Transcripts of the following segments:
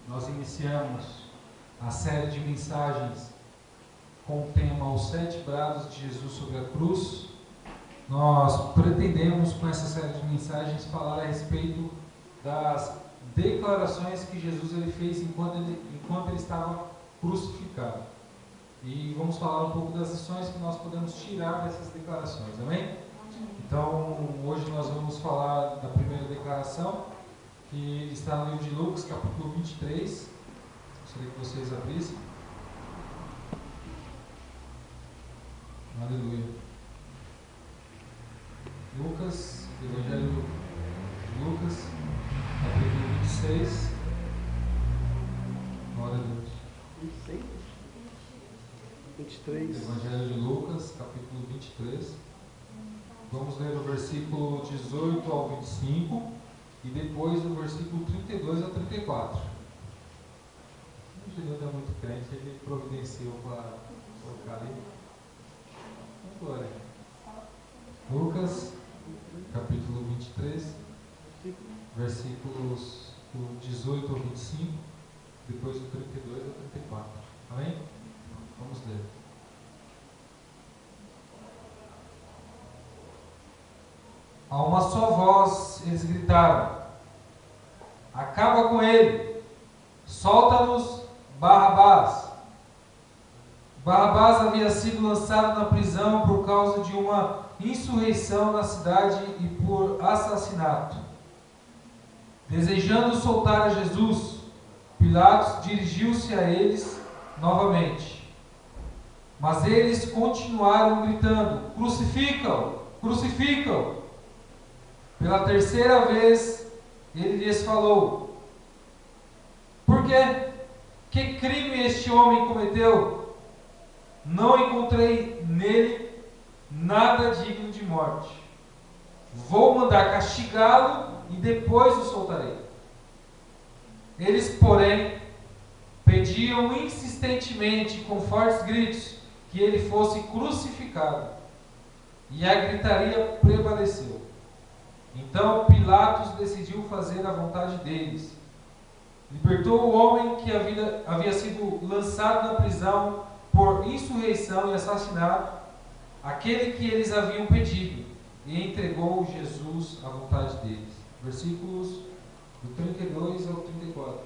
Nós iniciamos a série de mensagens com o tema Os 7 brados de Jesus sobre a cruz. Nós pretendemos, com essa série de mensagens, falar a respeito das declarações que Jesus fez enquanto ele estava crucificado. E vamos falar um pouco das lições que nós podemos tirar dessas declarações, amém? Então, hoje nós vamos falar da primeira declaração, que está no livro de Lucas, capítulo 23. Gostaria que vocês abrissem. Aleluia. Lucas, Evangelho de Lucas, capítulo 26. Glória a Deus. 26? 23. Evangelho de Lucas, capítulo 23. Vamos ler o versículo 18 ao 25 e depois o versículo 32 ao 34. O Juliano é muito crente, ele providenciou para colocar ali. Glória. Lucas, capítulo 23, versículos do 18 ao 25, depois do 32 ao 34. Amém? Vamos ler. A uma só voz eles gritaram: acaba com ele, solta-nos Barrabás. Barrabás havia sido lançado na prisão por causa de uma insurreição na cidade e por assassinato. Desejando soltar a Jesus, Pilatos dirigiu-se a eles novamente. Mas eles continuaram gritando: crucifica-o, crucifica-o. Pela terceira vez, ele lhes falou: por quê? Que crime este homem cometeu? Não encontrei nele nada digno de morte. Vou mandar castigá-lo e depois o soltarei. Eles, porém, pediam insistentemente, com fortes gritos, que ele fosse crucificado. E a gritaria prevaleceu. Então Pilatos decidiu fazer a vontade deles. Libertou o homem que havia sido lançado na prisão por insurreição e assassinato, aquele que eles haviam pedido, e entregou Jesus à vontade deles. Versículos do 32 ao 34.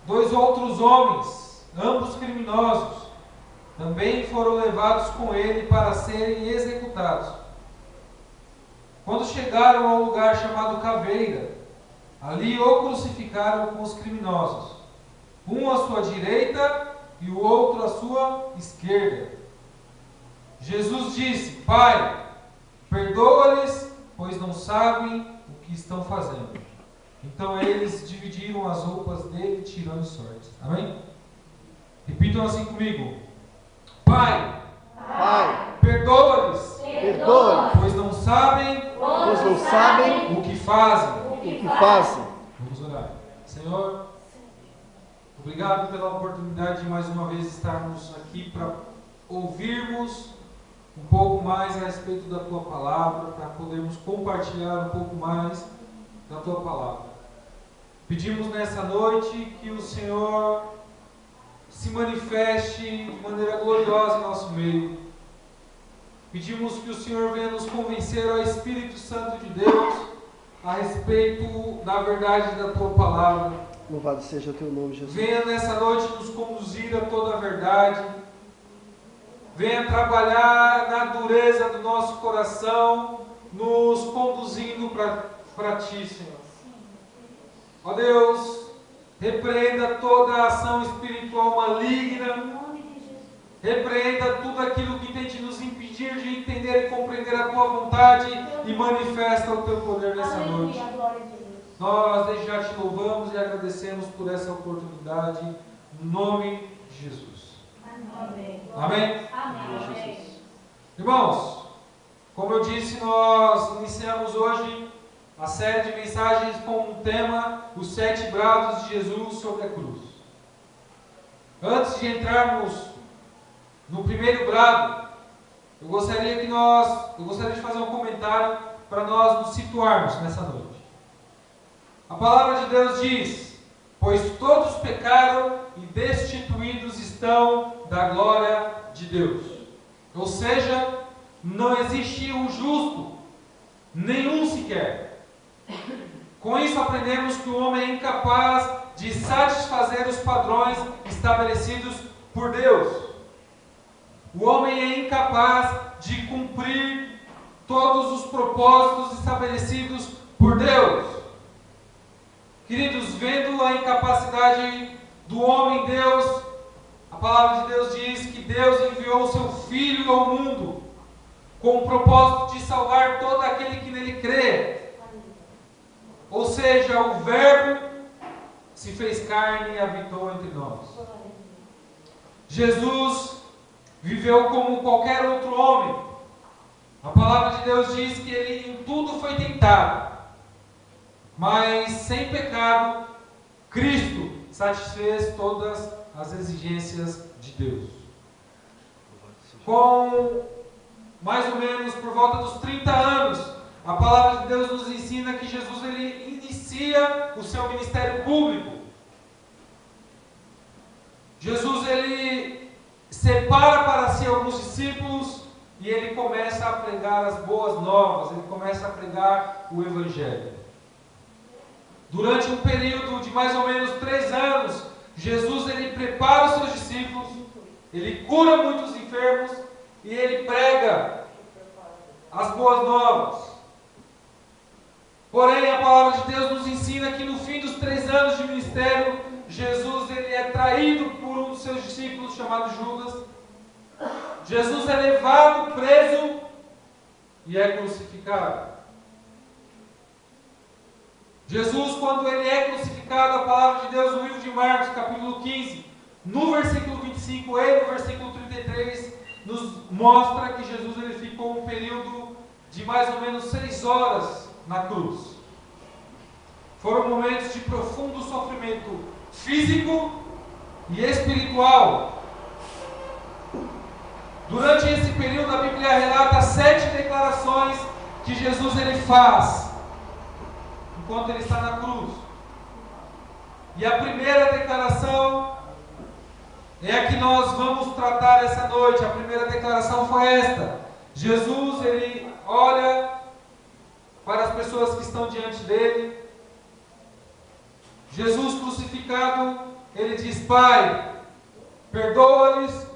Dois outros homens, ambos criminosos, também foram levados com ele para serem executados. Quando chegaram ao lugar chamado Caveira, ali o crucificaram com os criminosos, um à sua direita e o outro à sua esquerda. Jesus disse: Pai, perdoa-lhes, pois não sabem o que estão fazendo. Então eles dividiram as roupas dele, tirando sorte. Amém? Repitam assim comigo: Pai, Pai, perdoa-lhes, perdoa-lhes, pois não sabem o que fazem. o que fazem. Vamos orar. Senhor, obrigado pela oportunidade de mais uma vez estarmos aqui para ouvirmos um pouco mais a respeito da Tua Palavra, para podermos compartilhar um pouco mais da Tua Palavra. Pedimos nessa noite que o Senhor se manifeste de maneira gloriosa em nosso meio. Pedimos que o Senhor venha nos convencer ao Espírito Santo de Deus a respeito da verdade da Tua Palavra. Louvado seja o teu nome, Jesus. Venha nessa noite nos conduzir a toda a verdade. Venha trabalhar na dureza do nosso coração, nos conduzindo para Ti, Senhor. Ó Deus, repreenda toda a ação espiritual maligna. Repreenda tudo aquilo que tente nos impedir de entender e compreender a Tua vontade e manifesta o Teu poder nessa noite. Nós desde já Te louvamos e agradecemos por essa oportunidade, no nome de Jesus. Amém. Amém? Amém. Irmãos, como eu disse, nós iniciamos hoje a série de mensagens com o tema Os 7 brados de Jesus sobre a cruz. Antes de entrarmos no primeiro brado, eu gostaria de fazer um comentário para nós nos situarmos nessa noite. A palavra de Deus diz: pois todos pecaram e destituídos estão da glória de Deus. Ou seja, não existe um justo, nenhum sequer. Com isso aprendemos que o homem é incapaz de satisfazer os padrões estabelecidos por Deus. O homem é incapaz de cumprir todos os propósitos estabelecidos por Deus. Queridos, vendo a incapacidade do homem, Deus, a palavra de Deus diz que Deus enviou o seu Filho ao mundo com o propósito de salvar todo aquele que nele crê. Ou seja, o Verbo se fez carne e habitou entre nós. Jesus viveu como qualquer outro homem. A palavra de Deus diz que ele em tudo foi tentado, mas sem pecado. Cristo satisfez todas as exigências de Deus. Com mais ou menos por volta dos 30 anos, a palavra de Deus nos ensina que Jesus ele inicia o seu ministério público. Jesus ele separa para si alguns discípulos e ele começa a pregar as boas novas, ele começa a pregar o Evangelho. Durante um período de mais ou menos 3 anos, Jesus ele prepara os seus discípulos, ele cura muitos enfermos e ele prega as boas novas. Porém, a palavra de Deus nos ensina que no fim dos 3 anos de ministério, Jesus ele é traído por um dos seus discípulos chamado Judas. Jesus é levado, preso e é crucificado. Jesus, quando ele é crucificado, a palavra de Deus no livro de Marcos, capítulo 15, no versículo 25 e no versículo 33, nos mostra que Jesus ele ficou um período de mais ou menos 6 horas na cruz. Foram momentos de profundo sofrimento físico e espiritual. Durante esse período, a Bíblia relata 7 declarações que Jesus ele faz enquanto ele está na cruz. E a primeira declaração é a que nós vamos tratar essa noite. A primeira declaração foi esta: Jesus ele olha para as pessoas que estão diante dele. Jesus crucificado, ele diz: Pai, perdoa-lhes,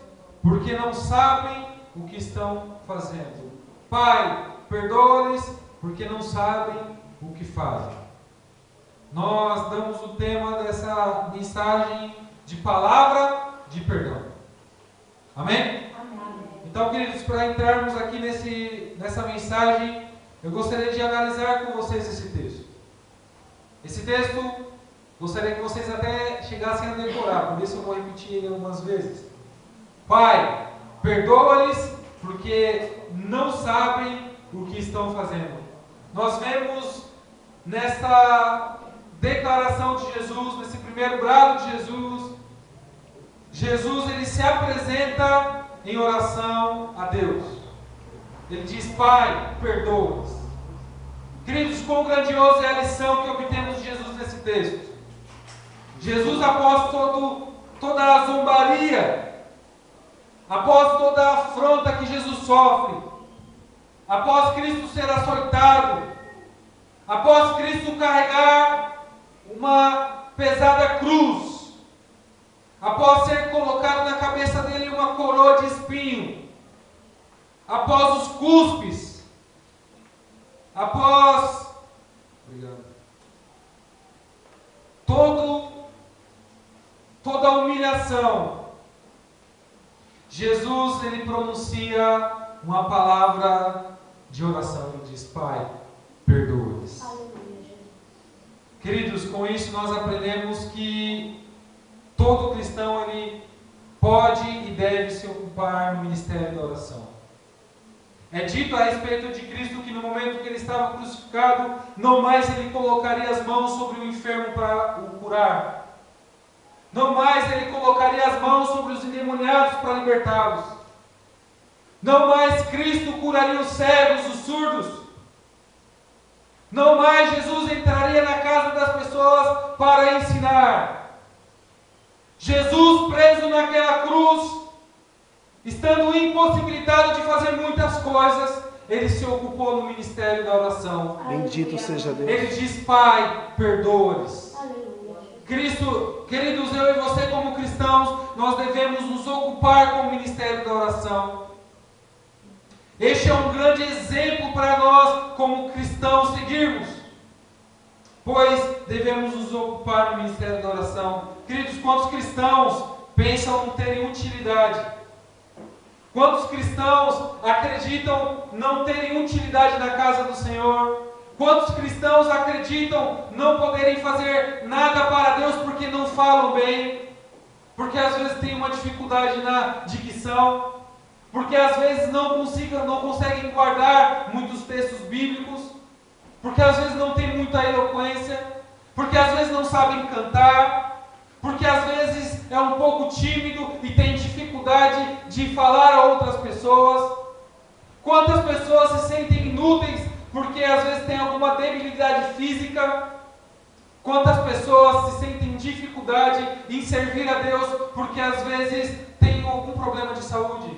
porque não sabem o que estão fazendo. Pai, perdoa-lhes, porque não sabem o que fazem. Nós damos o tema dessa mensagem de palavra de perdão. Amém? Então, queridos, para entrarmos aqui nessa mensagem, eu gostaria de analisar com vocês esse texto. Esse texto, gostaria que vocês até chegassem a decorar, por isso eu vou repetir ele algumas vezes. Pai, perdoa-lhes, porque não sabem o que estão fazendo. Nós vemos nesta declaração de Jesus, nesse primeiro brado de Jesus ele se apresenta em oração a Deus. Ele diz: Pai, perdoa-os. Queridos, quão grandiosa é a lição que obtemos de Jesus nesse texto. Jesus, após toda a zombaria, após toda a afronta que Jesus sofre, após Cristo ser açoitado, após Cristo carregar uma pesada cruz, após ser colocado na cabeça dele uma coroa de espinho, após os cuspes, após toda a humilhação, Jesus ele pronuncia uma palavra de oração. Ele diz: Pai, perdoa-os. Queridos, com isso nós aprendemos que todo cristão ele pode e deve se ocupar no ministério da oração. É dito a respeito de Cristo que no momento que ele estava crucificado, não mais ele colocaria as mãos sobre o enfermo para o curar. Não mais ele colocaria as mãos sobre os endemoniados para libertá-los. Não mais Cristo curaria os cegos, os surdos. Não mais Jesus entraria na casa das pessoas para ensinar. Jesus preso naquela cruz, estando impossibilitado de fazer muitas coisas, ele se ocupou no ministério da oração. Bendito seja Deus. Ele diz: Pai, perdoa-lhes. Aleluia. Cristo, queridos, eu e você como cristãos, nós devemos nos ocupar com o ministério da oração. Este é um grande exemplo para nós como cristãos seguirmos, pois devemos nos ocupar no ministério da oração. Queridos, quantos cristãos pensam não terem utilidade? Quantos cristãos acreditam não terem utilidade na casa do Senhor? Quantos cristãos acreditam não poderem fazer nada para Deus porque não falam bem? Porque às vezes tem uma dificuldade na dicção, porque às vezes não conseguem guardar muitos textos bíblicos, porque às vezes não tem muita eloquência, porque às vezes não sabem cantar, porque às vezes é um pouco tímido e tem dificuldade de falar a outras pessoas. Quantas pessoas se sentem inúteis porque às vezes tem alguma debilidade física? Quantas pessoas se sentem dificuldade em servir a Deus porque às vezes tem algum problema de saúde?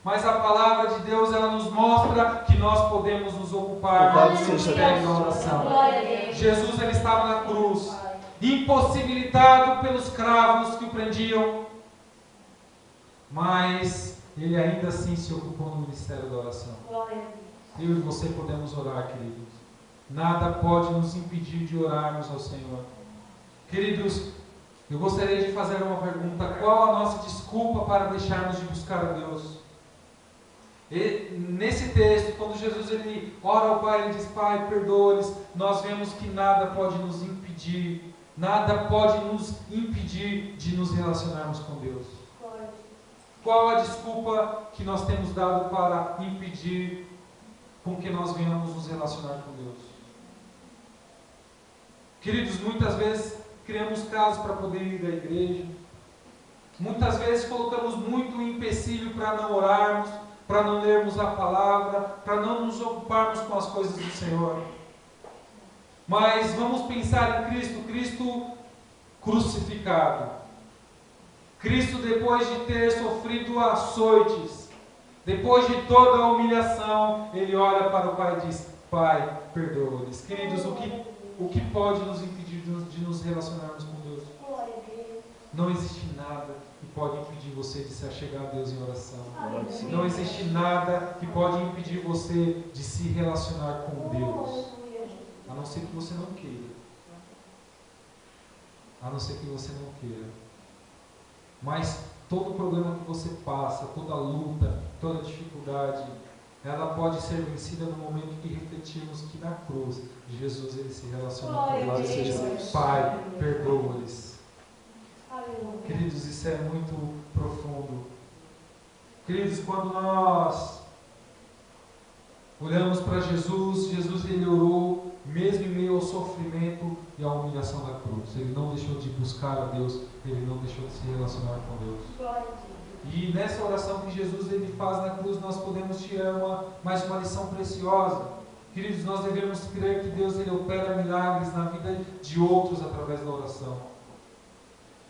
Mas a palavra de Deus, ela nos mostra que nós podemos nos ocupar Louvado do seja ministério da Deus. oração. Glória a Deus. Jesus, ele estava na cruz, impossibilitado pelos cravos que o prendiam, mas ele ainda assim se ocupou no ministério da oração. Glória a Deus. Eu e você podemos orar, queridos. Nada pode nos impedir de orarmos ao Senhor. Queridos, eu gostaria de fazer uma pergunta: qual a nossa desculpa para deixarmos de buscar a Deus? E, nesse texto, quando Jesus ele ora ao Pai, ele diz: Pai, perdoa-lhes, nós vemos que nada pode nos impedir, de nos relacionarmos com Deus. Glória a Deus. Qual a desculpa que nós temos dado para impedir com que nós venhamos nos relacionar com Deus? Queridos, muitas vezes criamos casos para poder ir à igreja, muitas vezes colocamos muito empecilho para não orarmos, para não lermos a palavra, para não nos ocuparmos com as coisas do Senhor. Mas vamos pensar em Cristo, Cristo crucificado. Cristo, depois de ter sofrido açoites, depois de toda a humilhação, ele olha para o Pai e diz: Pai, perdoa-lhes. Queridos, o que pode nos impedir de nos relacionarmos com Deus? Glória a Deus. Não existe nada que pode impedir você de se achegar a Deus em oração. Aleluia. Não existe nada que pode impedir você de se relacionar com Deus, Aleluia. a não ser que você não queira. A não ser que você não queira. Mas todo problema que você passa, toda luta, toda dificuldade, ela pode ser vencida no momento que refletirmos que na cruz Jesus ele se relacionou com Glória a Deus. Deus. Pai, perdoa-lhes. Aleluia. Queridos, isso é muito profundo. Queridos, quando nós olhamos para Jesus, Jesus ele orou mesmo em meio ao sofrimento e à humilhação da cruz. Ele não deixou de buscar a Deus, ele não deixou de se relacionar com Deus. Glória a Deus. E nessa oração que Jesus ele faz na cruz, nós podemos tirar mais uma lição preciosa. Queridos, nós devemos crer que Deus ele opera milagres na vida de outros através da oração.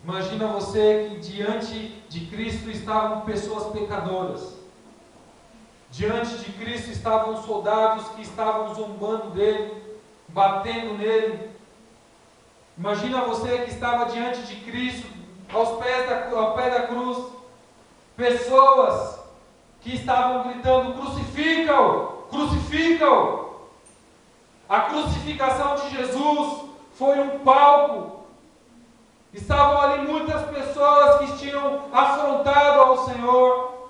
Imagina você que diante de Cristo estavam pessoas pecadoras. Diante de Cristo estavam soldados que estavam zombando dele, batendo nele. Imagina você que estava diante de Cristo, ao pé da cruz, pessoas que estavam gritando: crucifica-o, crucifica-o. A crucificação de Jesus foi um palco. Estavam ali muitas pessoas que tinham afrontado ao Senhor.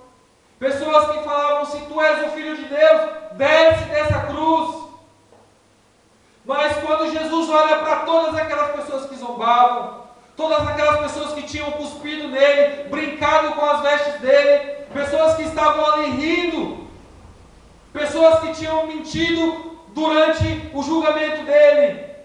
Pessoas que falavam: se tu és o Filho de Deus, desce dessa cruz. Mas quando Jesus olha para todas aquelas pessoas que zombavam, todas aquelas pessoas que tinham cuspido nele, brincado com as vestes dele, pessoas que estavam ali rindo, pessoas que tinham mentido durante o julgamento dele,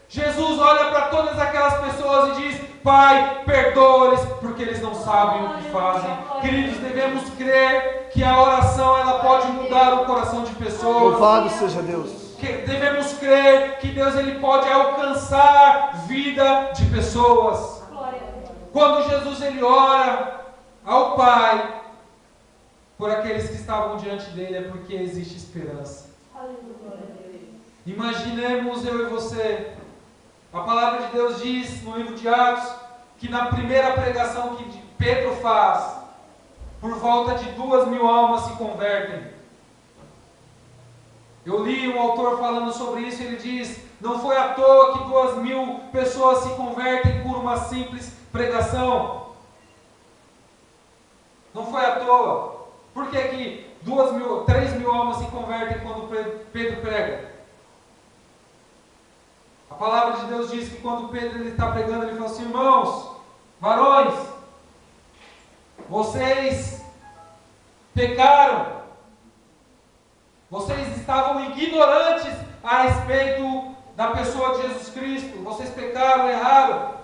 Jesus olha para todas aquelas pessoas e diz: Pai, perdoa-lhes, porque eles não sabem o que fazem. Queridos, devemos crer que a oração ela pode mudar o coração de pessoas. Louvado seja Deus. devemos crer que Deus ele pode alcançar vida de pessoas. Glória a Deus. Quando Jesus ele ora ao Pai por aqueles que estavam diante dele, é porque existe esperança. Aleluia. Imaginemos eu e você. A palavra de Deus diz no livro de Atos que na primeira pregação que Pedro faz, por volta de 2.000 almas se convertem. Eu li um autor falando sobre isso, ele diz: não foi à toa que 2.000 pessoas se convertem por uma simples pregação. Não foi à toa. Por que que 3.000 almas se convertem quando Pedro prega? A palavra de Deus diz que quando Pedro ele está pregando, ele fala assim: irmãos, varões, vocês pecaram, vocês estavam ignorantes a respeito da pessoa de Jesus Cristo, vocês pecaram, erraram,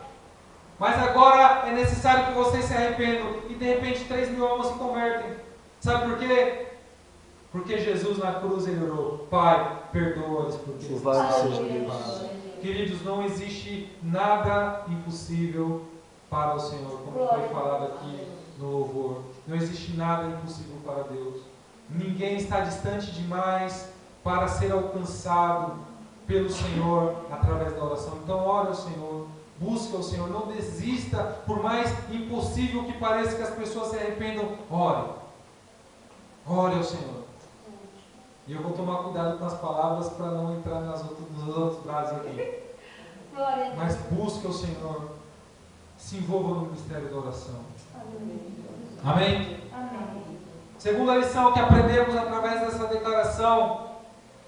mas agora é necessário que vocês se arrependam. E de repente 3.000 almas se convertem. Sabe por quê? Porque Jesus na cruz ele orou: Pai, perdoa-os porque eles Louvado não seja sabem o que Deus. fazem. Queridos, não existe nada impossível para o Senhor, como foi falado aqui no louvor. Não existe nada impossível para Deus. Ninguém está distante demais para ser alcançado pelo Senhor através da oração. Então ore ao Senhor, busque ao Senhor, não desista, por mais impossível que pareça que as pessoas se arrependam. Ore ao Senhor. E eu vou tomar cuidado com as palavras para não entrar nos outros frases aqui. Glória a Deus. Mas busque ao Senhor, se envolva no ministério da oração. Amém? Amém. Segunda lição que aprendemos através dessa declaração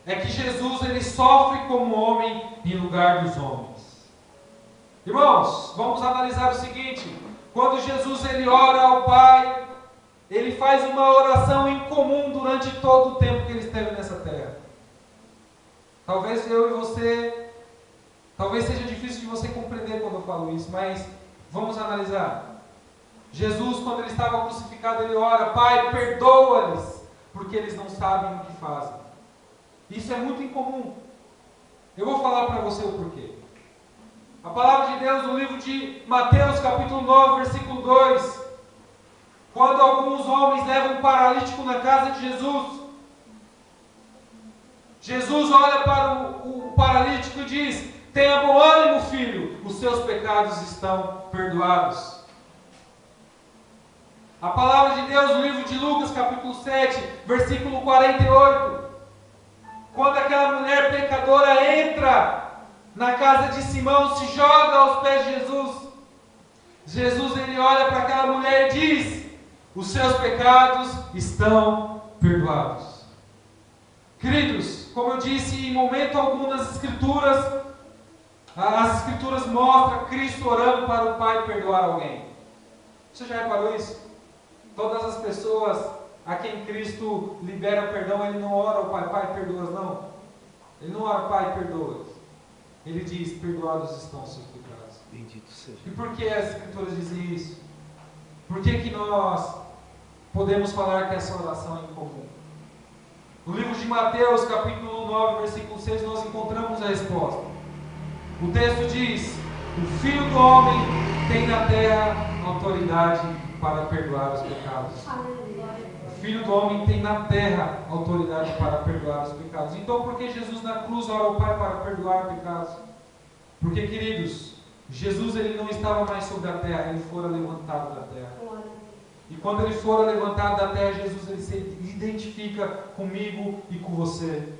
é que Jesus ele sofre como homem em lugar dos homens. Irmãos, vamos analisar o seguinte: quando Jesus ele ora ao Pai, ele faz uma oração em comum durante todo o tempo que ele esteve nessa terra. Talvez eu e você, talvez seja difícil de você compreender quando eu falo isso, mas vamos analisar. Jesus, quando ele estava crucificado, ele ora: Pai, perdoa-lhes, porque eles não sabem o que fazem. Isso é muito incomum. Eu vou falar para você o porquê. A palavra de Deus no livro de Mateus, capítulo 9, versículo 2. Quando alguns homens levam um paralítico na casa de Jesus, Jesus olha para o paralítico e diz: tenha bom ânimo, filho, os seus pecados estão perdoados. A palavra de Deus no livro de Lucas, capítulo 7, versículo 48. Quando aquela mulher pecadora entra na casa de Simão, se joga aos pés de Jesus, Jesus ele olha para aquela mulher e diz: os seus pecados estão perdoados. Queridos, como eu disse, em momento algum nas Escrituras, as Escrituras mostram Cristo orando para o Pai perdoar alguém. Você já reparou isso? Todas as pessoas a quem Cristo libera perdão, ele não ora ao Pai: Pai, perdoa-os, não. Ele não ora: Pai, perdoa-os. Ele diz: perdoados estão os seus pecados. Bendito seja. E por que as Escrituras dizem isso? Por que nós podemos falar que essa oração é incomum? No livro de Mateus, capítulo 9, versículo 6, nós encontramos a resposta. O texto diz: o Filho do Homem tem na terra autoridade para perdoar os pecados. O Filho do Homem tem na terra autoridade para perdoar os pecados. Então, por que Jesus na cruz ora ao Pai para perdoar pecados? Porque, queridos, Jesus ele não estava mais sobre a terra, ele fora levantado da terra. E quando ele for levantado da terra, Jesus ele se identifica comigo e com você.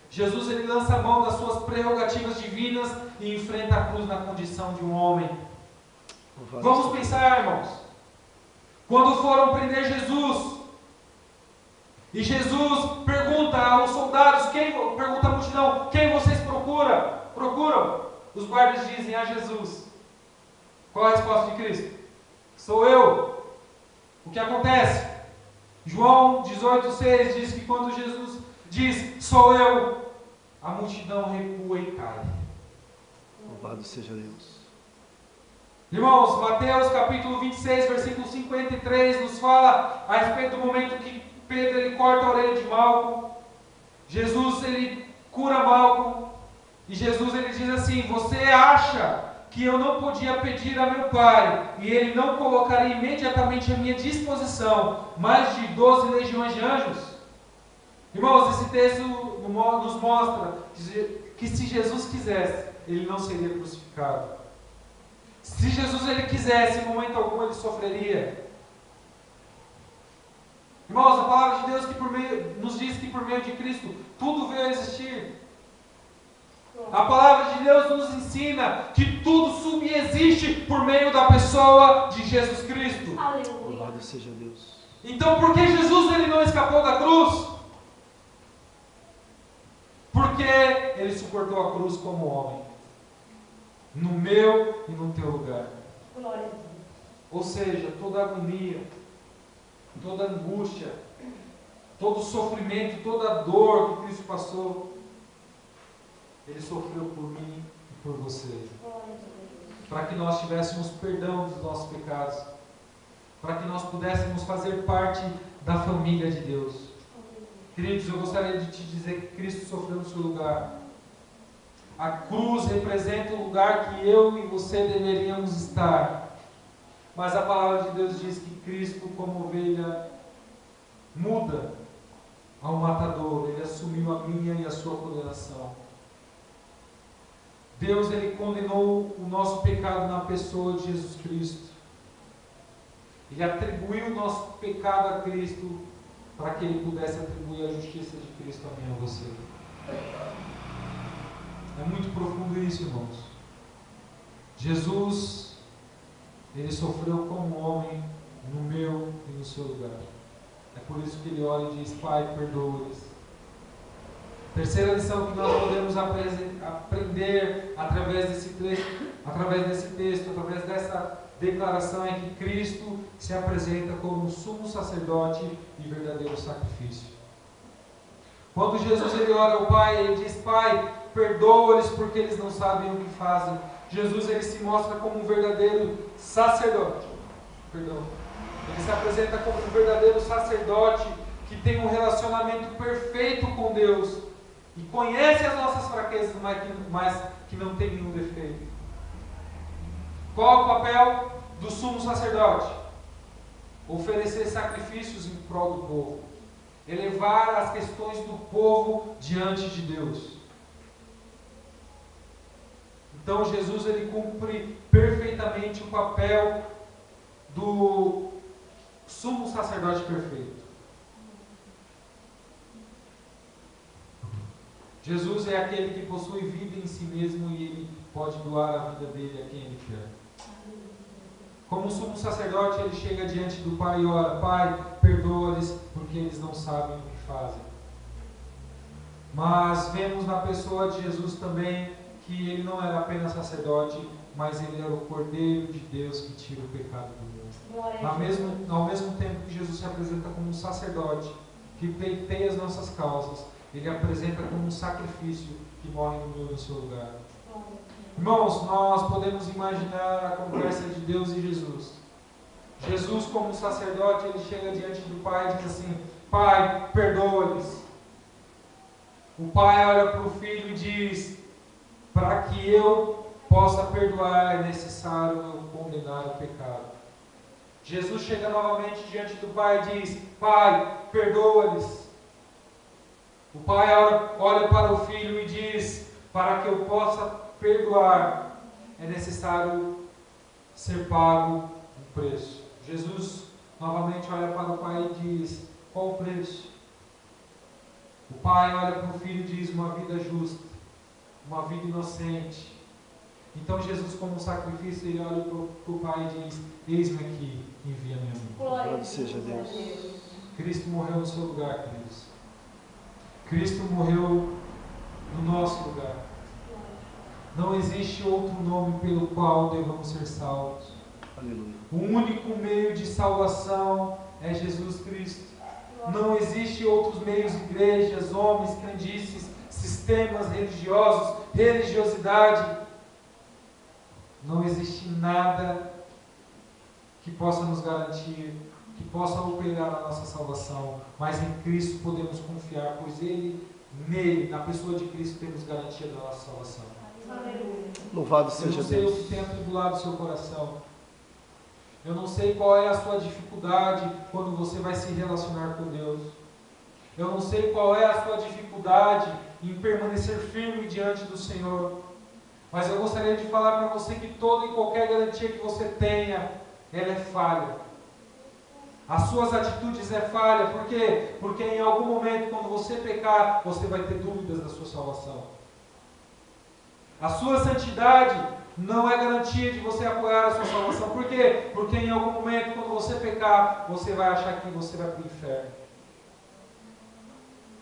Jesus ele lança a mão das suas prerrogativas divinas e enfrenta a cruz na condição de um homem. Vamos pensar, irmãos. Quando foram prender Jesus, e Jesus pergunta aos soldados, pergunta à multidão: quem vocês procuram? Os guardas dizem: a Jesus. Qual a resposta de Cristo? Sou eu. O que acontece? João 18,6 diz que quando Jesus diz: sou eu, a multidão recua e cai. Louvado seja Deus. Irmãos, Mateus capítulo 26, versículo 53 nos fala a respeito do momento que Pedro ele corta a orelha de Malco. Jesus ele cura Malcolm. E Jesus ele diz assim: você acha que eu não podia pedir a meu Pai e Ele não colocaria imediatamente à minha disposição mais de 12 legiões de anjos? Irmãos, esse texto nos mostra que se Jesus quisesse, Ele não seria crucificado. Se Jesus ele quisesse, em momento algum Ele sofreria. Irmãos, a palavra de Deus nos diz que por meio de Cristo tudo veio a existir. A palavra de Deus nos ensina que tudo subsiste por meio da pessoa de Jesus Cristo. Aleluia. Louvado seja Deus. Então, por que Jesus ele não escapou da cruz? Porque ele suportou a cruz como homem, no meu e no teu lugar. Glória a Deus. Ou seja, toda agonia, toda angústia, todo sofrimento, toda dor que Cristo passou, Ele sofreu por mim e por você, Glória a Deus. para que nós tivéssemos perdão dos nossos pecados, para que nós pudéssemos fazer parte da família de Deus. Queridos, eu gostaria de te dizer que Cristo sofreu no seu lugar. A cruz representa o lugar que eu e você deveríamos estar. Mas a palavra de Deus diz que Cristo, como ovelha muda ao matador, Ele assumiu a minha e a sua condenação. Deus ele condenou o nosso pecado na pessoa de Jesus Cristo. Ele atribuiu o nosso pecado a Cristo para que Ele pudesse atribuir a justiça de Cristo a mim e a você. É muito profundo isso, irmãos. Jesus, Ele sofreu como homem no meu e no seu lugar. É por isso que Ele ora e diz: Pai, perdoa-lhes. Terceira lição que nós podemos aprender através desse texto, através dessa declaração, é que Cristo se apresenta como sumo sacerdote e verdadeiro sacrifício. Quando Jesus ele ora ao Pai, ele diz: Pai, perdoa-lhes porque eles não sabem o que fazem. Jesus ele se mostra como um verdadeiro sacerdote. Ele se apresenta como um verdadeiro sacerdote que tem um relacionamento perfeito com Deus e conhece as nossas fraquezas, mas que não tem nenhum defeito. Qual é o papel do sumo sacerdote? Oferecer sacrifícios em prol do povo, elevar as questões do povo diante de Deus. Então Jesus ele cumpre perfeitamente o papel do sumo sacerdote perfeito. Jesus é aquele que possui vida em si mesmo e ele pode doar a vida dele a quem ele quer. Como sumo sacerdote, ele chega diante do Pai e ora: Pai, perdoa-lhes porque eles não sabem o que fazem. Mas vemos na pessoa de Jesus também que ele não era apenas sacerdote, mas ele era o Cordeiro de Deus que tira o pecado do mundo. Ao mesmo tempo que Jesus se apresenta como um sacerdote que pleiteia as nossas causas, ele apresenta como um sacrifício que morre no meu e no seu lugar. Irmãos, nós podemos imaginar a conversa de Deus e Jesus. Jesus, como sacerdote, ele chega diante do Pai e diz assim: Pai, perdoa-lhes. O Pai olha para o Filho e diz: para que eu possa perdoar, é necessário eu condenar o pecado. Jesus chega novamente diante do Pai e diz: Pai, perdoa-lhes. O Pai olha para o Filho e diz: para que eu possa perdoar, é necessário ser pago um preço. Jesus novamente olha para o Pai e diz: qual o preço? O Pai olha para o Filho e diz: uma vida justa, uma vida inocente. Então Jesus, como sacrifício, ele olha para o Pai e diz: eis-me aqui, envia-me a mim. Louvado seja Deus. Cristo morreu no seu lugar, queridos. Cristo morreu no nosso lugar. Não existe outro nome pelo qual devamos ser salvos. Aleluia. O único meio de salvação é Jesus Cristo. Não existe outros meios, igrejas, homens, crendices, sistemas religiosos, religiosidade. Não existe nada que possa nos garantir, que possa operar a nossa salvação. Mas em Cristo podemos confiar, pois Ele Nele, na pessoa de Cristo, temos garantia da nossa salvação. Aleluia. Louvado Eu seja não sei o Deus. que tem atribulado o seu coração. Eu não sei qual é a sua dificuldade quando você vai se relacionar com Deus. Eu não sei qual é a sua dificuldade em permanecer firme diante do Senhor. Mas eu gostaria de falar para você que toda e qualquer garantia que você tenha, ela é falha. As suas atitudes é falha. Por quê? Porque em algum momento, quando você pecar, você vai ter dúvidas da sua salvação. A sua santidade não é garantia de você apoiar a sua salvação. Por quê? Porque em algum momento, quando você pecar, você vai achar que você vai para o inferno.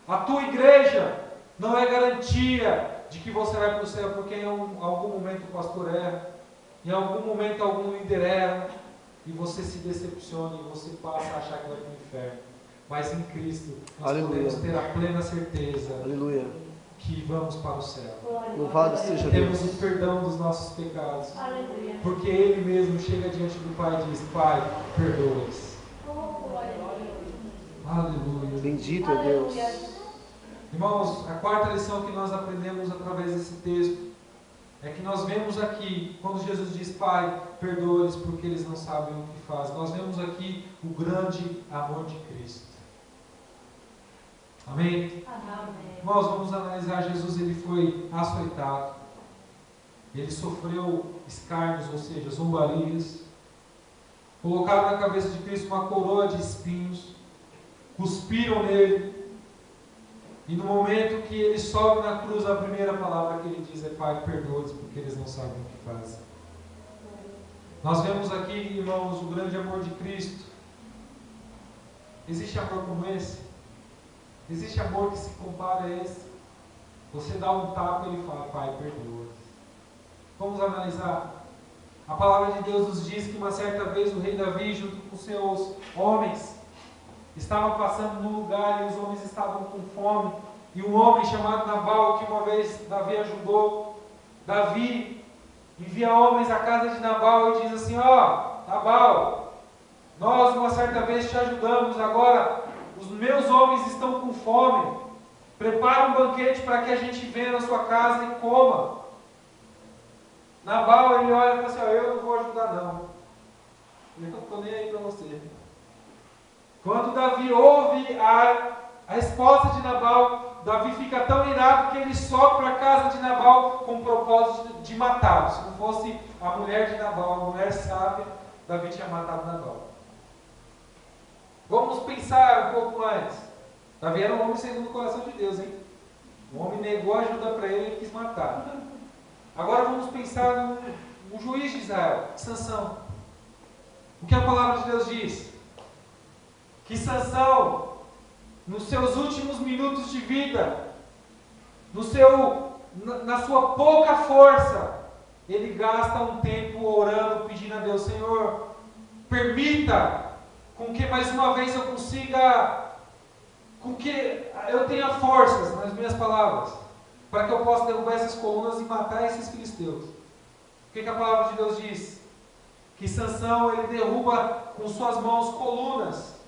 A tua igreja não é garantia de que você vai para o céu, porque em algum momento o pastor erra, em algum momento algum líder erra, e você se decepciona e você passa a achar que vai para o inferno. Mas em Cristo nós Aleluia. podemos ter a plena certeza Aleluia. que vamos para o céu. Louvado seja Temos Deus. o perdão dos nossos pecados, Aleluia. porque Ele mesmo chega diante do Pai e diz: Pai, perdoa-os. Aleluia. Bendito é Deus. Irmãos, a quarta lição que nós aprendemos através desse texto é que nós vemos aqui, quando Jesus diz: Pai, perdoa-lhes porque eles não sabem o que fazem. Nós vemos aqui o grande amor de Cristo. Amém? Amém. Irmãos, vamos analisar. Jesus, ele foi açoitado. Ele sofreu escárnios, ou seja, zombarias. Colocaram na cabeça de Cristo uma coroa de espinhos. Cuspiram nele. E no momento que ele sobe na cruz, a primeira palavra que ele diz é: Pai, perdoa-os porque eles não sabem o que fazem. Nós vemos aqui, irmãos, o grande amor de Cristo. Existe amor como esse? Existe amor que se compara a esse? Você dá um tapa e ele fala: Pai, perdoa-os. Vamos analisar. A palavra de Deus nos diz que uma certa vez o rei Davi, junto com seus homens, estava passando num lugar e os homens estavam com fome. E um homem chamado Nabal, que uma vez Davi ajudou, Davi envia homens à casa de Nabal e diz assim: ó, Nabal, nós uma certa vez te ajudamos, agora os meus homens estão com fome, prepara um banquete para que a gente venha na sua casa e coma. Nabal, ele olha e fala assim: ó, eu não vou ajudar não, eu não estou nem aí para você. Quando Davi ouve a resposta de Nabal, Davi fica tão irado que ele sobe para a casa de Nabal com o propósito de matá-lo. Se não fosse a mulher de Nabal, a mulher sábia, Davi tinha matado Nabal. Vamos pensar um pouco antes. Davi era um homem segundo o coração de Deus, hein? O homem negou ajuda para ele e quis matar. Agora vamos pensar no juiz de Israel, Sansão. O que a palavra de Deus diz? Que Sansão, nos seus últimos minutos de vida, na sua pouca força, ele gasta um tempo orando, pedindo a Deus: Senhor, permita com que mais uma vez eu consiga, com que eu tenha forças, nas minhas palavras, para que eu possa derrubar essas colunas e matar esses filisteus. O que a palavra de Deus diz? Que Sansão, ele derruba com suas mãos colunas.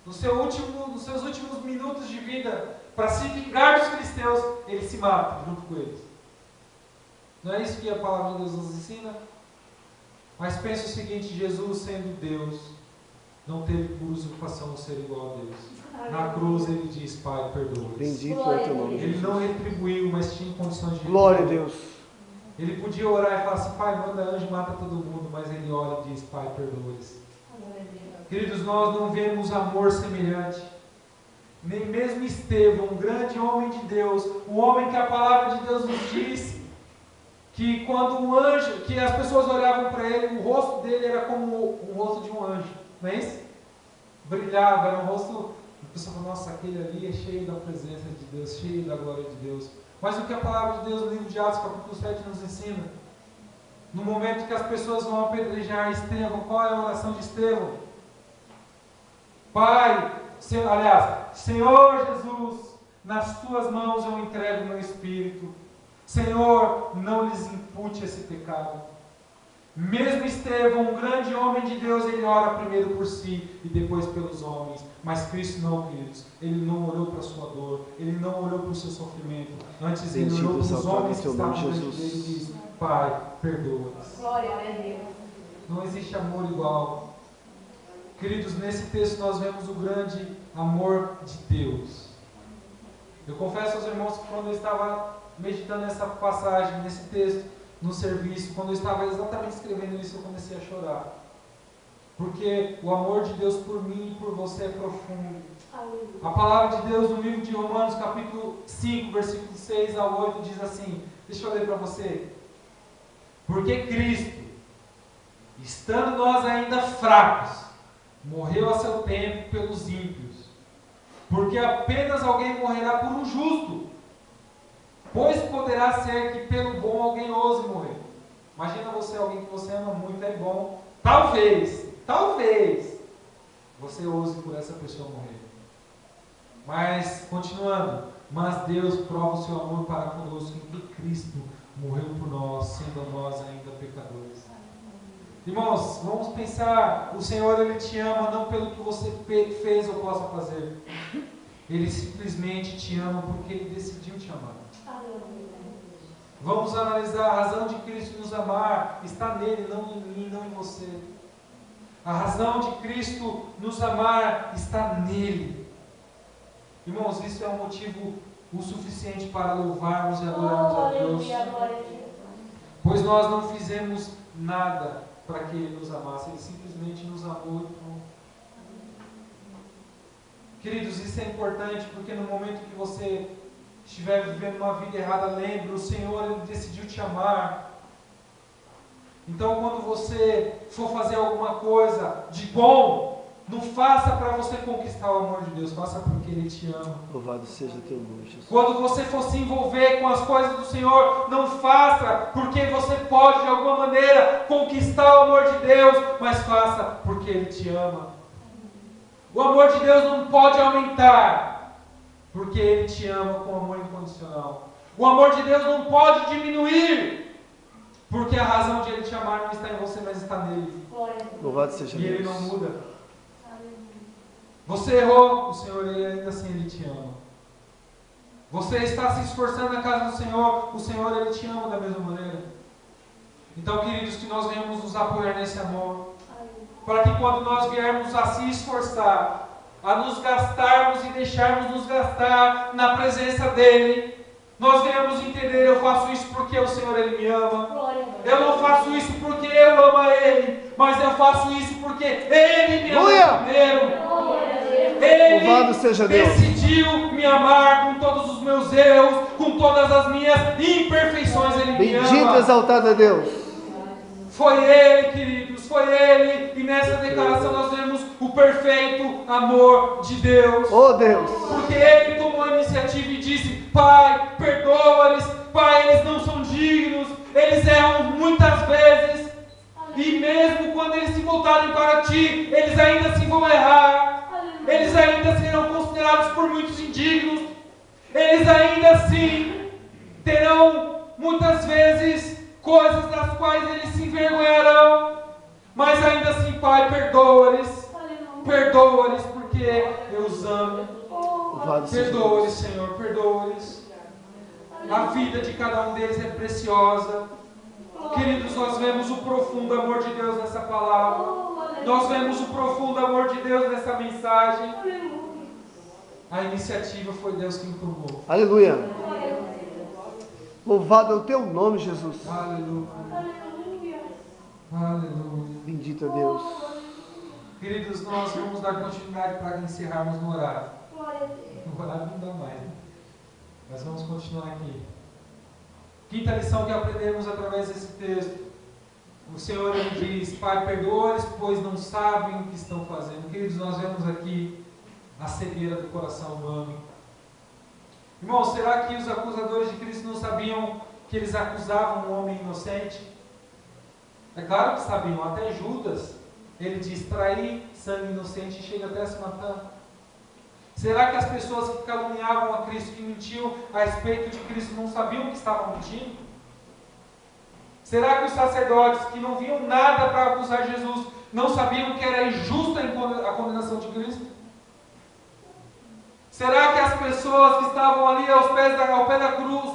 Nos seus últimos minutos de vida, para se vingar dos filisteus, ele se mata junto com eles. Não é isso que a palavra de Deus nos ensina? Mas pense o seguinte: Jesus, sendo Deus, não teve por usurpação de ser igual a Deus. Na cruz ele diz: Pai, perdoa-os. Bendito é o teu nome, Ele Jesus. não retribuiu, mas tinha condições de Glória a Deus. Ele podia orar e falar assim: Pai, manda anjo e mata todo mundo. Mas ele ora e diz: Pai, perdoa-os. Queridos, nós não vemos amor semelhante. Nem mesmo Estevão, um grande homem de Deus, um homem que a palavra de Deus nos diz que quando um anjo, que as pessoas olhavam para ele, o rosto dele era como o rosto de um anjo, não é isso? Brilhava, era um rosto, a pessoa fala: nossa, aquele ali é cheio da presença de Deus, cheio da glória de Deus. Mas o que a palavra de Deus no livro de Atos, capítulo 7, nos ensina? No momento que as pessoas vão apedrejar Estevão, qual é a oração de Estevão? Pai, Senhor Jesus, nas tuas mãos eu entrego o meu espírito. Senhor, não lhes impute esse pecado. Mesmo Estevão, um grande homem de Deus, ele ora primeiro por si e depois pelos homens. Mas Cristo não, queridos. Ele não olhou para a sua dor, ele não olhou para o seu sofrimento. Antes ele olhou para os homens que estavam diante dele e disse: Pai, perdoa-os. Glória a Deus. Não existe amor igual. Queridos, nesse texto nós vemos o grande amor de Deus. Eu confesso aos irmãos que quando eu estava meditando nessa passagem, nesse texto, no serviço, quando eu estava exatamente escrevendo isso, eu comecei a chorar. Porque o amor de Deus por mim e por você é profundo. A palavra de Deus no livro de Romanos, capítulo 5, versículos 6 ao 8, diz assim, deixa eu ler para você. Porque Cristo, estando nós ainda fracos, morreu a seu tempo pelos ímpios. Porque apenas alguém morrerá por um justo, pois poderá ser que pelo bom alguém ouse morrer. Imagina você, alguém que você ama muito, é bom. Talvez, você ouse por essa pessoa morrer. Mas, continuando, mas Deus prova o seu amor para conosco em que Cristo morreu por nós, sendo nós ainda pecadores. Irmãos, vamos pensar, o Senhor, Ele te ama não pelo que você fez ou possa fazer. Ele simplesmente te ama porque Ele decidiu te amar. Vamos analisar a razão de Cristo nos amar, está nele, não em mim, não em você. A razão de Cristo nos amar está nele. Irmãos, isso é um motivo o suficiente para louvarmos e adorarmos a Deus. Pois nós não fizemos nada para que Ele nos amasse, Ele simplesmente nos amou e pronto. Queridos, isso é importante porque no momento que você estiver vivendo uma vida errada, lembre, o Senhor, Ele decidiu te amar. Então, quando você for fazer alguma coisa de bom, não faça para você conquistar o amor de Deus, faça porque Ele te ama. Louvado seja teu nome, Jesus. Quando você for se envolver com as coisas do Senhor, não faça porque você pode de alguma maneira conquistar o amor de Deus, mas faça porque Ele te ama. O amor de Deus não pode aumentar, porque Ele te ama com amor incondicional. O amor de Deus não pode diminuir, porque a razão de Ele te amar não está em você, mas está nele. Louvado seja E Ele Deus. não muda. Você errou, o Senhor, ainda assim Ele te ama. Você está se esforçando na casa do Senhor, o Senhor, Ele te ama da mesma maneira. Então, queridos, que nós venhamos nos apoiar nesse amor, para que quando nós viermos a se esforçar, a nos gastarmos e deixarmos nos gastar na presença dEle, nós venhamos entender, eu faço isso porque o Senhor, Ele me ama. Eu não faço isso porque eu amo a Ele, mas eu faço isso porque Ele me ama primeiro. Ele Louvado seja Deus. decidiu me amar com todos os meus erros, com todas as minhas imperfeições. Ele me ama. Bendito, exaltado a Deus. Foi Ele, queridos, foi Ele. E nessa declaração nós vemos o perfeito amor de Deus. Oh Deus. Porque Ele tomou a iniciativa e disse: Pai, perdoa-lhes. Pai, eles não são dignos. Eles erram muitas vezes. E mesmo quando eles se voltarem para Ti, eles ainda assim vão errar. Eles ainda serão considerados por muitos indignos. Eles ainda assim terão muitas vezes coisas das quais eles se envergonharão. Mas ainda assim, Pai, perdoa-lhes. Perdoa-lhes porque eu os amo. Perdoa-lhes, Senhor, perdoa-lhes. A vida de cada um deles é preciosa. Queridos, nós vemos o profundo amor de Deus nessa palavra. Nós vemos o profundo amor de Deus nessa mensagem. A iniciativa foi Deus quem tomou. Aleluia. Louvado é o teu nome, Jesus. Aleluia. Aleluia. Bendito é Deus. Queridos, nós vamos dar continuidade para encerrarmos no horário. No horário não dá mais, né? Mas vamos continuar aqui. Quinta lição que aprendemos através desse texto. O Senhor, Ele diz: Pai, perdoa-lhes, pois não sabem o que estão fazendo. Queridos, nós vemos aqui a cegueira do coração humano. Irmãos, será que os acusadores de Cristo não sabiam que eles acusavam um homem inocente? É claro que sabiam, até Judas, ele diz: trair sangue inocente e chega até a se matar. Será que as pessoas que caluniavam a Cristo, que mentiam a respeito de Cristo, não sabiam que estavam mentindo? Será que os sacerdotes, que não viam nada para acusar Jesus, não sabiam que era injusta a condenação de Cristo? Será que as pessoas que estavam ali ao pé da cruz,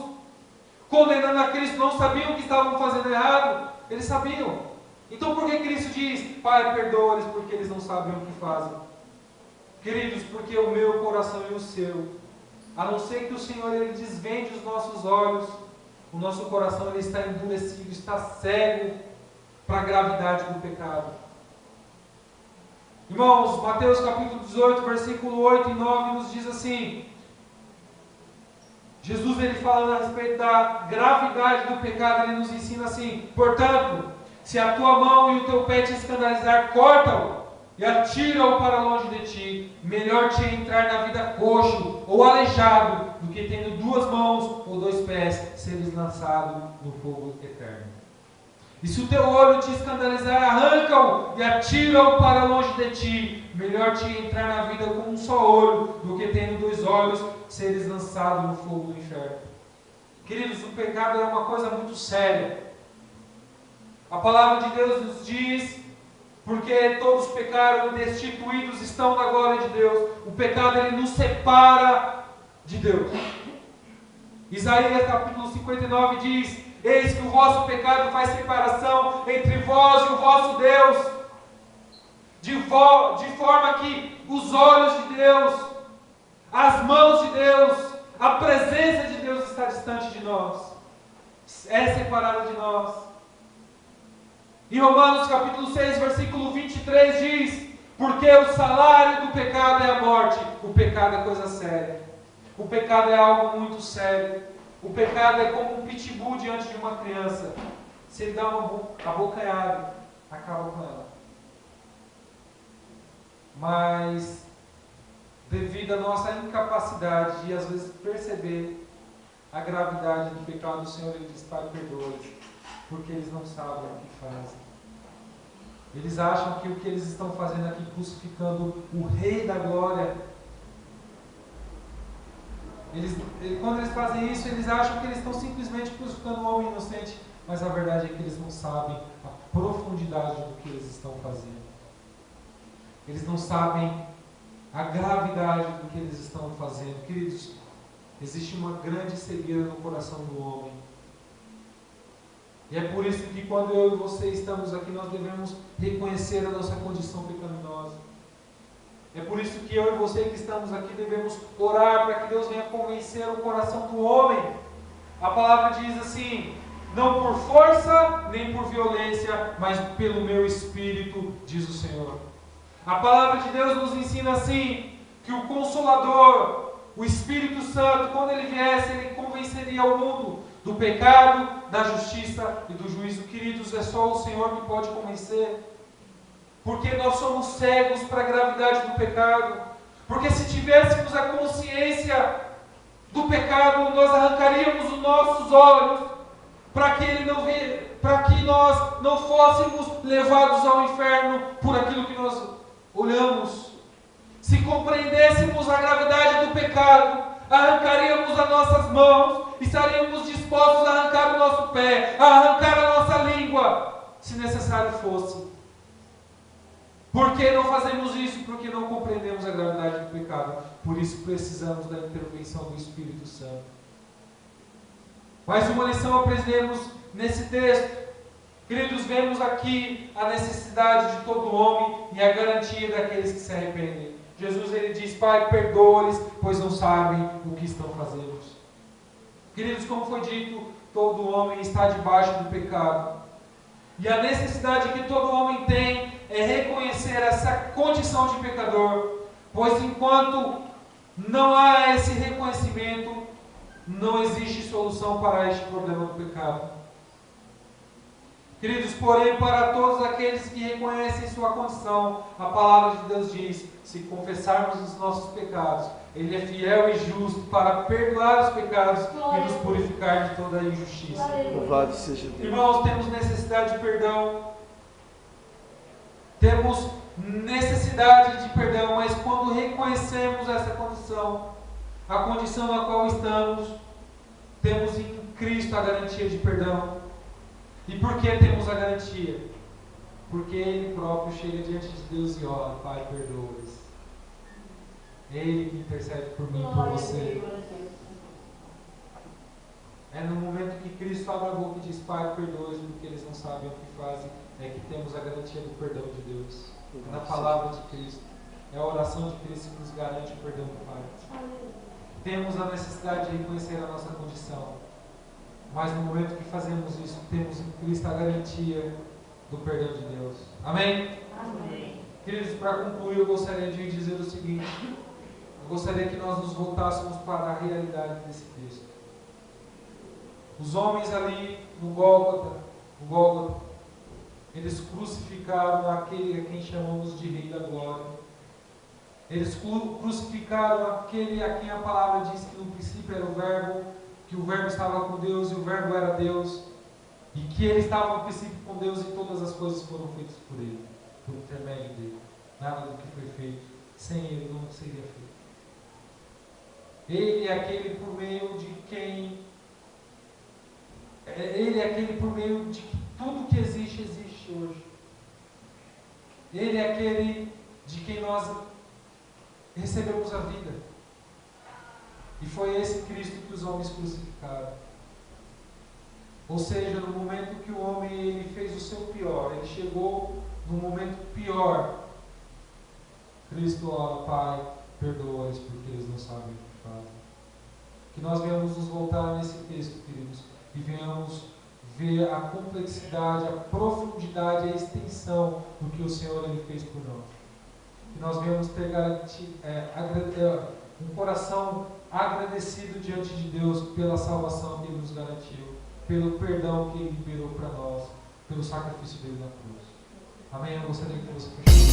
condenando a Cristo, não sabiam que estavam fazendo errado? Eles sabiam. Então por que Cristo diz: Pai, perdoa-lhes porque eles não sabem o que fazem? Queridos, porque o meu coração e o seu, a não ser que o Senhor ele desvende os nossos olhos, o nosso coração ele está endurecido, está cego para a gravidade do pecado. Irmãos, Mateus capítulo 18, versículo 8 e 9 nos diz assim: Jesus ele falando a respeito da gravidade do pecado, ele nos ensina assim: portanto, se a tua mão e o teu pé te escandalizar, corta-o e atira-o para longe de ti. Melhor te é entrar na vida coxo ou aleijado do que tendo 2 mãos ou 2 pés seres lançado no fogo eterno. E se o teu olho te escandalizar, arranca-o e atira-o para longe de ti. Melhor te é entrar na vida com um só olho do que tendo 2 olhos seres lançado no fogo do inferno. Queridos, o pecado é uma coisa muito séria. A palavra de Deus nos diz: porque todos pecaram e destituídos estão da glória de Deus. O pecado ele nos separa de Deus. Isaías capítulo 59 diz: eis que o vosso pecado faz separação entre vós e o vosso Deus, de forma que os olhos de Deus, as mãos de Deus, a presença de Deus está distante de nós, é separada de nós. Em Romanos capítulo 6, versículo 23 diz: porque o salário do pecado é a morte. O pecado é coisa séria. O pecado é algo muito sério. O pecado é como um pitbull diante de uma criança. Se ele dá a abocanhada, acaba com ela. Mas, devido à nossa incapacidade de às vezes perceber a gravidade do pecado, o Senhor ele diz: Pai, perdoa-lhes, porque eles não sabem o que fazem. Eles acham que o que eles estão fazendo aqui, crucificando o Rei da Glória, quando eles fazem isso, eles acham que eles estão simplesmente crucificando um homem inocente, mas a verdade é que eles não sabem a profundidade do que eles estão fazendo. Eles não sabem a gravidade do que eles estão fazendo. Queridos, existe uma grande cegueira no coração do homem. E é por isso que quando eu e você estamos aqui, nós devemos reconhecer a nossa condição pecaminosa. É por isso que eu e você que estamos aqui devemos orar para que Deus venha convencer o coração do homem. A palavra diz assim: não por força nem por violência, mas pelo meu Espírito, diz o Senhor. A palavra de Deus nos ensina assim, que o Consolador, o Espírito Santo, quando ele viesse, ele convenceria o mundo do pecado, da justiça e do juízo. Queridos, é só o Senhor que pode convencer. Porque nós somos cegos para a gravidade do pecado. Porque se tivéssemos a consciência do pecado, nós arrancaríamos os nossos olhos para que nós não fôssemos levados ao inferno por aquilo que nós olhamos. Se compreendêssemos a gravidade do pecado, arrancaríamos as nossas mãos, estaríamos dispostos a arrancar o nosso pé, a arrancar a nossa língua, se necessário fosse. Por que não fazemos isso? Porque não compreendemos a gravidade do pecado. Por isso precisamos da intervenção do Espírito Santo. Mais uma lição aprendemos nesse texto. Queridos, vemos aqui a necessidade de todo homem e a garantia daqueles que se arrependem. Jesus ele diz: Pai, perdoa-lhes, pois não sabem o que estão fazendo. Queridos, como foi dito, todo homem está debaixo do pecado. E a necessidade que todo homem tem é reconhecer essa condição de pecador, pois enquanto não há esse reconhecimento, não existe solução para este problema do pecado. Queridos, porém, para todos aqueles que reconhecem sua condição, a palavra de Deus diz: se confessarmos os nossos pecados, Ele é fiel e justo para perdoar os pecados e nos purificar de toda a injustiça. Louvado seja Deus. Irmãos, temos necessidade de perdão. Temos necessidade de perdão, mas quando reconhecemos essa condição, a condição na qual estamos, temos em Cristo a garantia de perdão. E por que temos a garantia? Porque Ele próprio chega diante de Deus e ora: Pai, perdoa-os. É Ele que intercede por mim e por você. É no momento que Cristo abre a boca e diz: Pai, perdoa-os porque eles não sabem o que fazem, é que temos a garantia do perdão de Deus. É na palavra de Cristo. É a oração de Cristo que nos garante o perdão do Pai. Temos a necessidade de reconhecer a nossa condição. Mas no momento que fazemos isso, temos em Cristo a garantia do perdão de Deus. Amém? Amém. Queridos, para concluir, eu gostaria de dizer o seguinte. Eu gostaria que nós nos voltássemos para a realidade desse texto. Os homens ali no Gólgota, eles crucificaram aquele a quem chamamos de Rei da Glória. Eles crucificaram aquele a quem a palavra diz que no princípio era o Verbo, que o Verbo estava com Deus e o Verbo era Deus, e que ele estava no princípio com Deus e todas as coisas foram feitas por ele, por intermédio dele. Nada do que foi feito sem ele não seria feito. Ele é aquele por meio de quem tudo que existe, existe hoje. Ele é aquele de quem nós recebemos a vida. E foi esse Cristo que os homens crucificaram. Ou seja, no momento que o homem ele fez o seu pior, ele chegou no momento pior, Cristo ora: Pai, perdoa-os porque eles não sabem o que fazem. Que nós venhamos nos voltar nesse texto, queridos, e venhamos ver a complexidade, a profundidade, a extensão do que o Senhor ele fez por nós. Que nós venhamos ter um coração agradecido diante de Deus pela salvação que Ele nos garantiu, pelo perdão que Ele liberou para nós, pelo sacrifício dele na cruz. Amém? Eu gostaria que você fechasse.